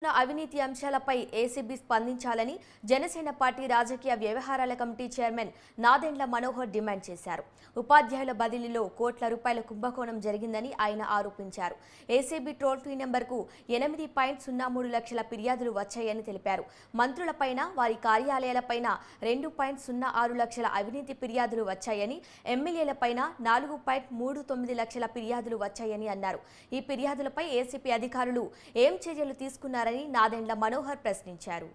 అవినీతి అంశాలపై ఏసీబీ స్పందించాలని జనసేన పార్టీ రాజకీయ వ్యవహారాల committee chairman Nadendla Manohar demand చేశారు. ఉపాధ్యాయుల బదిలీలో కోట్ల రూపాయల కుంభకోణం జరిగిందని ఆయన ఆరోపించారు. ఏసీబీ టోల్ ఫ్రీ నెంబర్కు 8.03 లక్షల ఫిర్యాదులు వచ్చాయని తెలిపారు. మంత్రులపైన, వారి కార్యాలయాలపైన 2.06 లక్షల అవినీతి ఫిర్యాదులు వచ్చాయని, ఎమ్మెల్యేలపైన 4.39 లక్షల ఫిర్యాదులు వచ్చాయని అన్నారు. ఈ ఫిర్యాదులపై ఏసీబీ అధికారులు ఏం చర్యలు తీసుకున్నారని నాదెండ్ల మనోహర్ ప్రశ్నించారు.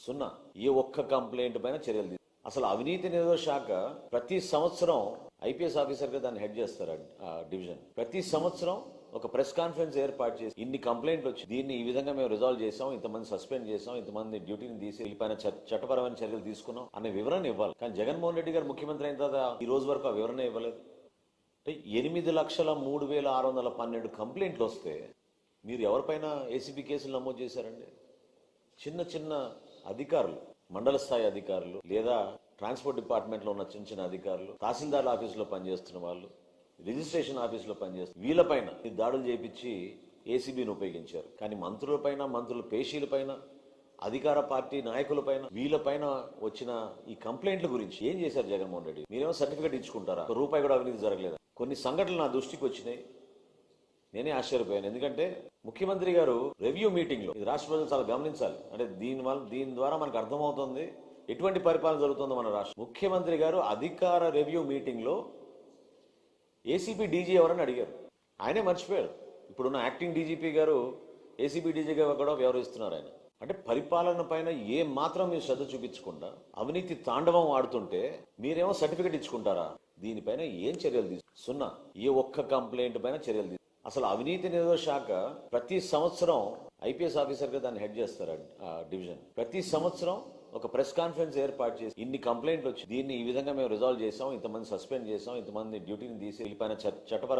సున్నా ఏ ఒక్క కంప్లైంట్ పైన చర్యలు తీసుకు అసలు అవినీతి నిరోధక శాఖ ప్రతి సంవత్సరం ఐపీఎస్ ఆఫీసర్ గా దాన్ని హెడ్ చేస్తారు డివిజన్. ప్రతి సంవత్సరం ఒక ప్రెస్ కాన్ఫరెన్స్ ఏర్పాటు చేసి ఇన్ని కంప్లైంట్లు వచ్చి దీన్ని ఈ విధంగా మేము రిజాల్వ్ చేసాం, ఇంతమంది సస్పెండ్ చేసాం, ఇంతమంది డ్యూటీని తీసి వీళ్ళపైన చట్టపరమైన చర్యలు తీసుకున్నాం అనే వివరణ ఇవ్వాలి. కానీ జగన్మోహన్ రెడ్డి గారు ముఖ్యమంత్రి అయిన తర్వాత ఈ రోజు వరకు ఆ వివరణ ఇవ్వలేదు. అంటే 8,03,612 కంప్లైంట్లు వస్తే మీరు ఎవరిపైన ఏసీబీ కేసులు నమోదు చేశారండి? చిన్న చిన్న అధికారులు, మండల స్థాయి అధికారులు, లేదా ట్రాన్స్పోర్ట్ డిపార్ట్మెంట్ లో ఉన్న చిన్న చిన్న అధికారులు, తహసీల్దార్ ఆఫీసులో పనిచేస్తున్న వాళ్ళు, రిజిస్ట్రేషన్ ఆఫీసులో పనిచేస్తున్న వీళ్ళపైన దాడులు చేపించి ఏసీబీని ఉపయోగించారు. కానీ మంత్రులపైన, మంత్రుల పేషీలపైన, అధికార పార్టీ నాయకులపైన, వీళ్ళపైన వచ్చిన ఈ కంప్లైంట్ల గురించి ఏం చేశారు జగన్మోహన్ రెడ్డి? మీరేమో సర్టిఫికేట్ ఇచ్చుకుంటారా? రూపాయి కూడా అవినీతి జరగలేదు. కొన్ని సంఘటనలు నా దృష్టికి వచ్చినాయి, నేనే ఆశ్చర్యపోయాను. ఎందుకంటే ముఖ్యమంత్రి గారు రివ్యూ మీటింగ్ లో, ఇది రాష్ట్ర ప్రజలు చాలా గమనించాలి. అంటే దీని ద్వారా మనకు అర్థమవుతుంది ఎటువంటి పరిపాలన జరుగుతుందో మన రాష్ట్రం. ముఖ్యమంత్రి గారు అధికార రివ్యూ మీటింగ్ లో ఏసీబీ డీజీ ఎవరని అడిగారు, ఆయనే మర్చిపోయారు. ఇప్పుడున్న యాక్టింగ్ డీజీపీ గారు ఏసీబీ డీజీగా కూడా వ్యవహరిస్తున్నారు ఆయన. అంటే పరిపాలన పైన ఏ మాత్రం మీరు శ్రద్ధ చూపించకుండా అవినీతి తాండవం ఆడుతుంటే మీరేమో సర్టిఫికేట్ ఇచ్చుకుంటారా? దీనిపైన ఏం చర్యలు సున్నా ఏ ఒక్క కంప్లైంట్ పైన చర్యలు అసలు అవినీతి నిరోధక శాఖ ప్రతి సంవత్సరం ఐపీఎస్ ఆఫీసర్ గా దాన్ని హెడ్ చేస్తారు డివిజన్. ప్రతి సంవత్సరం ఒక ప్రెస్ కాన్ఫరెన్స్ ఏర్పాటు చేసి ఇన్ని కంప్లైంట్లు వచ్చి దీన్ని ఈ విధంగా మేము రిజాల్వ్ చేసాం, ఇంతమంది సస్పెండ్ చేసాం, ఇంతమంది డ్యూటీని తీసి వీళ్ళపైన చట్టపరమైన